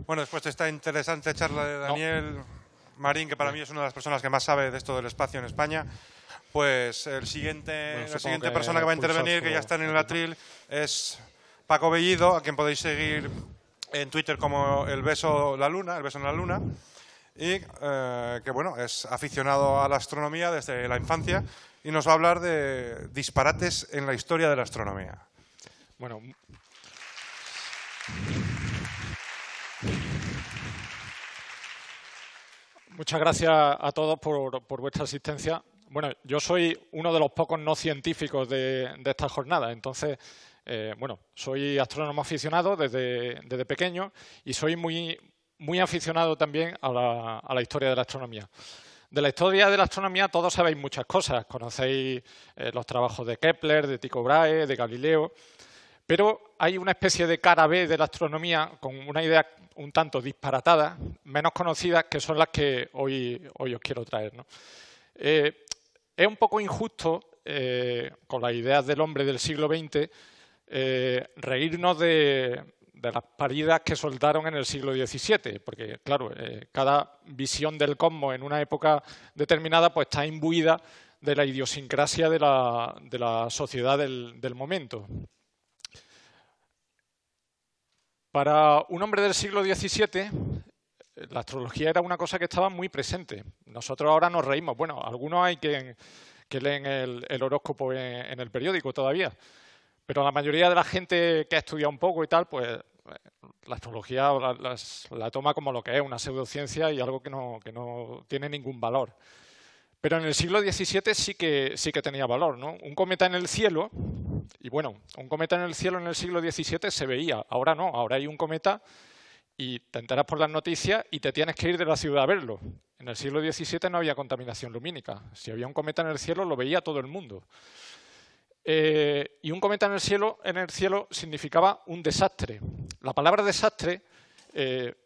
Bueno, después de esta interesante charla de Daniel Marín, que para mí es una de las personas que más sabe de esto del espacio en España, pues la siguiente persona que va a intervenir, que ya está en el atril, es Paco Bellido, a quien podéis seguir en Twitter como El Beso en la Luna, y que bueno, es aficionado a la astronomía desde la infancia y nos va a hablar de disparates en la historia de la astronomía. Bueno, muchas gracias a todos por vuestra asistencia. Bueno, yo soy uno de los pocos no científicos de esta jornada, entonces, bueno, soy astrónomo aficionado desde pequeño y soy muy aficionado también a la historia de la astronomía. De la historia de la astronomía todos sabéis muchas cosas. Conocéis los trabajos de Kepler, de Tycho Brahe, de Galileo, pero hay una especie de cara B de la astronomía con una idea un tanto disparatada, menos conocidas, que son las que hoy os quiero traer, ¿no? Es un poco injusto, con las ideas del hombre del siglo XX, reírnos de las paridas que soltaron en el siglo XVII, porque, claro, cada visión del cosmos en una época determinada pues está imbuida de la idiosincrasia de la sociedad del momento. Para un hombre del siglo XVII, la astrología era una cosa que estaba muy presente. Nosotros ahora nos reímos. Bueno, algunos hay que leen el horóscopo en el periódico todavía, pero la mayoría de la gente que ha estudiado un poco y tal, pues la astrología la toma como lo que es, una pseudociencia y algo que no tiene ningún valor. Pero en el siglo XVII sí que tenía valor, ¿no? Un cometa en el cielo, y bueno, un cometa en el cielo en el siglo XVII se veía, ahora no, ahora hay un cometa y te enteras por las noticias y te tienes que ir de la ciudad a verlo. En el siglo XVII no había contaminación lumínica, si había un cometa en el cielo lo veía todo el mundo. Y un cometa en el cielo significaba un desastre. La palabra desastre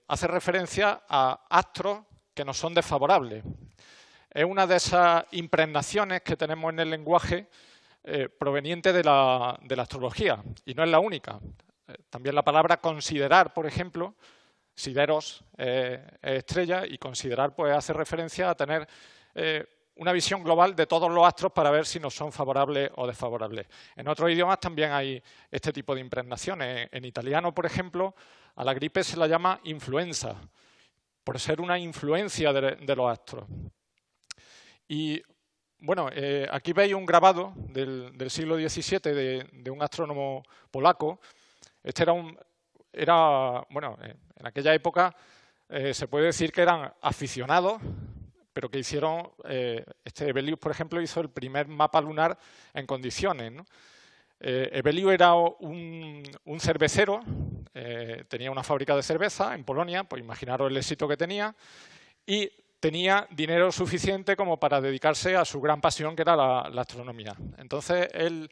hace referencia a astros que nos son desfavorables. Es una de esas impregnaciones que tenemos en el lenguaje proveniente de la astrología, y no es la única. También la palabra considerar, por ejemplo, sideros estrella, y considerar pues hace referencia a tener una visión global de todos los astros para ver si nos son favorables o desfavorables. En otros idiomas también hay este tipo de impregnaciones. En italiano, por ejemplo, a la gripe se la llama influenza, por ser una influencia de los astros. Y bueno, aquí veis un grabado del siglo XVII de un astrónomo polaco. Este bueno, en aquella época se puede decir que eran aficionados, pero que hicieron, Hevelius, por ejemplo, hizo el primer mapa lunar en condiciones, ¿no? Hevelius era un cervecero, tenía una fábrica de cerveza en Polonia, pues imaginaros el éxito que tenía, y tenía dinero suficiente como para dedicarse a su gran pasión, que era la astronomía. Entonces, él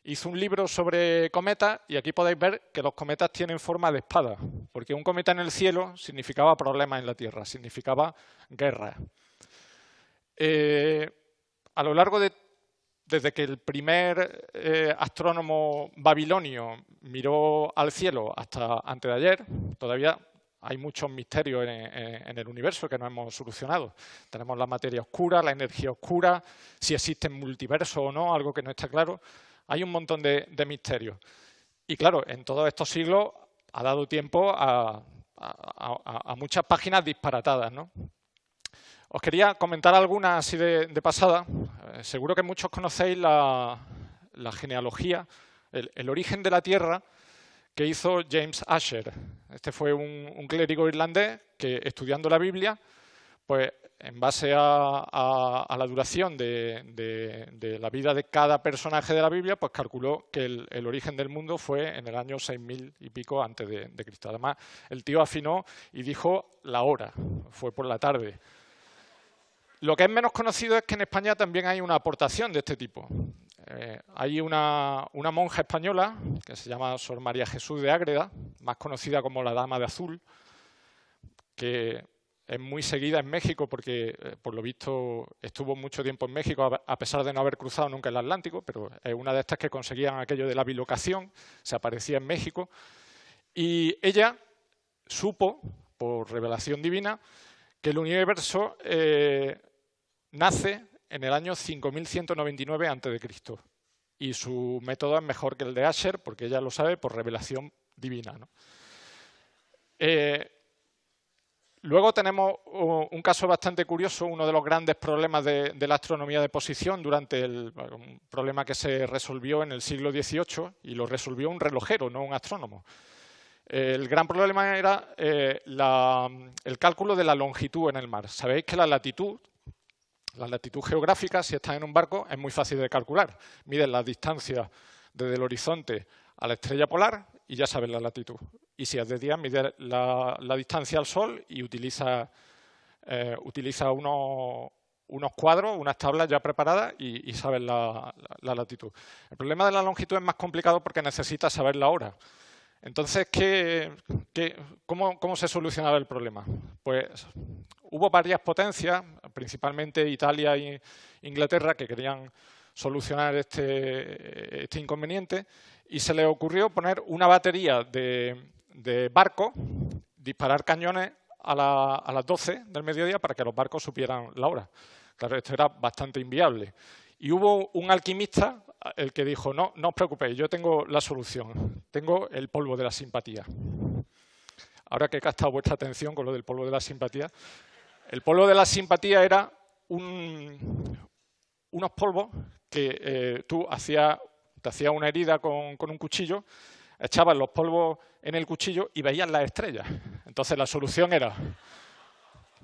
hizo un libro sobre cometas, y aquí podéis ver que los cometas tienen forma de espada, porque un cometa en el cielo significaba problemas en la Tierra, significaba guerra. A lo largo desde que el primer astrónomo babilonio miró al cielo hasta antes de ayer, todavía hay muchos misterios en el universo que no hemos solucionado. Tenemos la materia oscura, la energía oscura, si existen multiversos o no, algo que no está claro. Hay un montón de misterios. Y claro, en todos estos siglos ha dado tiempo a muchas páginas disparatadas, ¿no? Os quería comentar algunas así de pasada. Seguro que muchos conocéis la genealogía, el origen de la Tierra, que hizo James Ussher. Este fue un clérigo irlandés que, estudiando la Biblia, pues en base a la duración de la vida de cada personaje de la Biblia, pues calculó que el origen del mundo fue en el año 6000 y pico antes de Cristo. Además, el tío afinó y dijo la hora, fue por la tarde. Lo que es menos conocido es que en España también hay una aportación de este tipo. Hay una monja española que se llama Sor María Jesús de Ágreda, más conocida como la Dama de Azul, que es muy seguida en México porque, por lo visto, estuvo mucho tiempo en México a pesar de no haber cruzado nunca el Atlántico, pero es una de estas que conseguían aquello de la bilocación, se aparecía en México, y ella supo, por revelación divina, que el universo nace en el año 5199 a.C. y su método es mejor que el de Asher porque ella lo sabe por revelación divina, ¿no? Luego tenemos un caso bastante curioso, uno de los grandes problemas de la astronomía de posición durante un problema que se resolvió en el siglo XVIII y lo resolvió un relojero, no un astrónomo. El gran problema era el cálculo de la longitud en el mar. Sabéis que la latitud geográfica, si estás en un barco, es muy fácil de calcular. Mides la distancia desde el horizonte a la estrella polar y ya sabes la latitud. Y si es de día, mides la distancia al Sol y utiliza unos cuadros, unas tablas ya preparadas y sabes la latitud. El problema de la longitud es más complicado porque necesitas saber la hora. Entonces, ¿cómo se solucionaba el problema? Pues hubo varias potencias, principalmente Italia e Inglaterra, que querían solucionar este inconveniente y se les ocurrió poner una batería de barcos, disparar cañones a las 12 del mediodía para que los barcos supieran la hora. Claro, esto era bastante inviable. Y hubo un alquimista el que dijo, no os preocupéis, yo tengo la solución, tengo el polvo de la simpatía. Ahora que he captado vuestra atención con lo del polvo de la simpatía, el polvo de la simpatía era unos polvos que tú te hacías una herida con un cuchillo, echabas los polvos en el cuchillo y veías las estrellas. Entonces la solución era,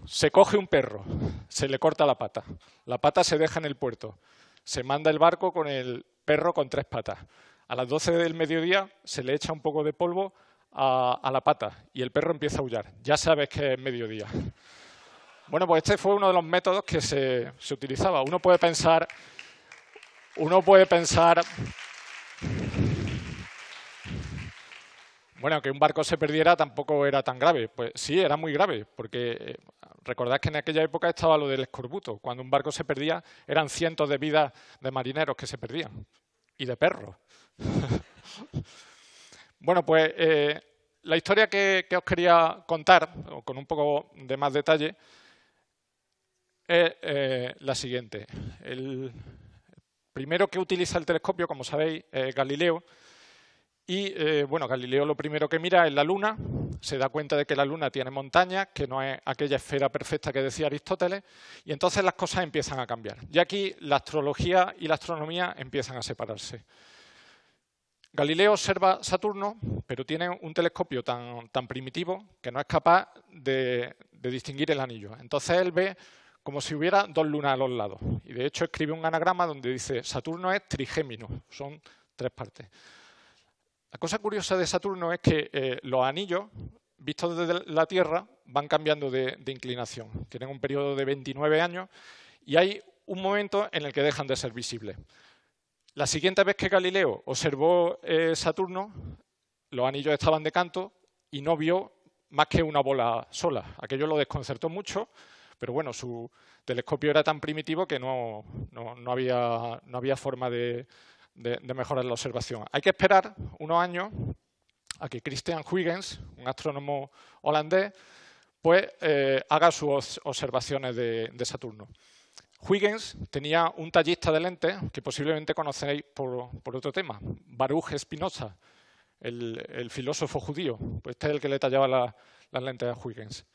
se coge un perro, se le corta la pata se deja en el puerto, se manda el barco con el perro con 3 patas. A las 12 del mediodía se le echa un poco de polvo a la pata y el perro empieza a aullar. Ya sabes que es mediodía. Bueno, pues este fue uno de los métodos que se utilizaba. Uno puede pensar, bueno, que un barco se perdiera tampoco era tan grave. Pues sí, era muy grave, porque recordad que en aquella época estaba lo del escorbuto. Cuando un barco se perdía, eran cientos de vidas de marineros que se perdían. Y de perros. Bueno, pues la historia que os quería contar, con un poco de más detalle, es la siguiente. El primero que utiliza el telescopio, como sabéis, es Galileo. Y, bueno, Galileo lo primero que mira es la Luna, se da cuenta de que la Luna tiene montañas, que no es aquella esfera perfecta que decía Aristóteles, y entonces las cosas empiezan a cambiar. Y aquí la astrología y la astronomía empiezan a separarse. Galileo observa Saturno, pero tiene un telescopio tan primitivo que no es capaz de distinguir el anillo. Entonces él ve como si hubiera 2 lunas a los lados. Y de hecho escribe un anagrama donde dice Saturno es trigémino, son 3 partes. La cosa curiosa de Saturno es que los anillos, vistos desde la Tierra, van cambiando de inclinación. Tienen un periodo de 29 años y hay un momento en el que dejan de ser visibles. La siguiente vez que Galileo observó Saturno, los anillos estaban de canto y no vio más que una bola sola. Aquello lo desconcertó mucho, pero bueno, su telescopio era tan primitivo que no había forma de mejorar la observación. Hay que esperar unos años a que Christian Huygens, un astrónomo holandés, pues haga sus observaciones de Saturno. Huygens tenía un tallista de lentes que posiblemente conocéis por otro tema, Baruch Spinoza, el filósofo judío. Pues este es el que le tallaba las lentes a Huygens.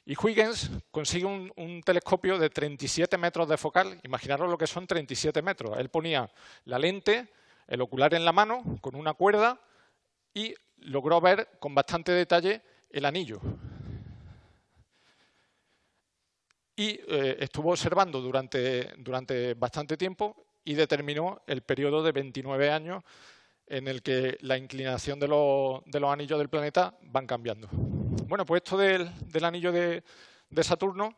Y Huygens consigue un telescopio de 37 metros de focal. Imaginaros lo que son 37 metros. Él ponía la lente, el ocular en la mano, con una cuerda y logró ver con bastante detalle el anillo. Y estuvo observando durante bastante tiempo y determinó el periodo de 29 años en el que la inclinación de los anillos del planeta van cambiando. Bueno, pues esto del anillo de Saturno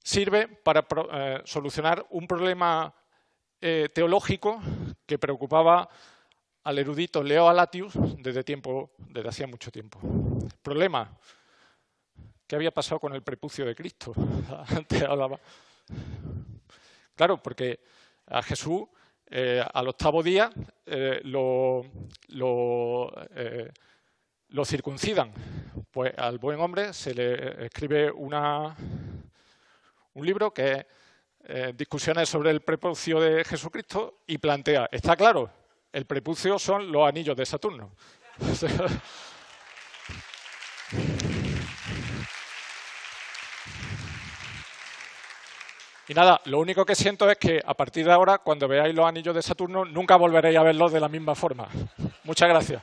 sirve para solucionar un problema teológico que preocupaba al erudito Leo Alatius desde hacía mucho tiempo. Problema: ¿qué había pasado con el prepucio de Cristo? Antes hablaba. Claro, porque a Jesús al 8º día lo lo circuncidan. Pues al buen hombre se le escribe un libro que es Discusiones sobre el prepucio de Jesucristo y plantea, está claro, el prepucio son los anillos de Saturno. Y nada, lo único que siento es que a partir de ahora, cuando veáis los anillos de Saturno, nunca volveréis a verlos de la misma forma. Muchas gracias.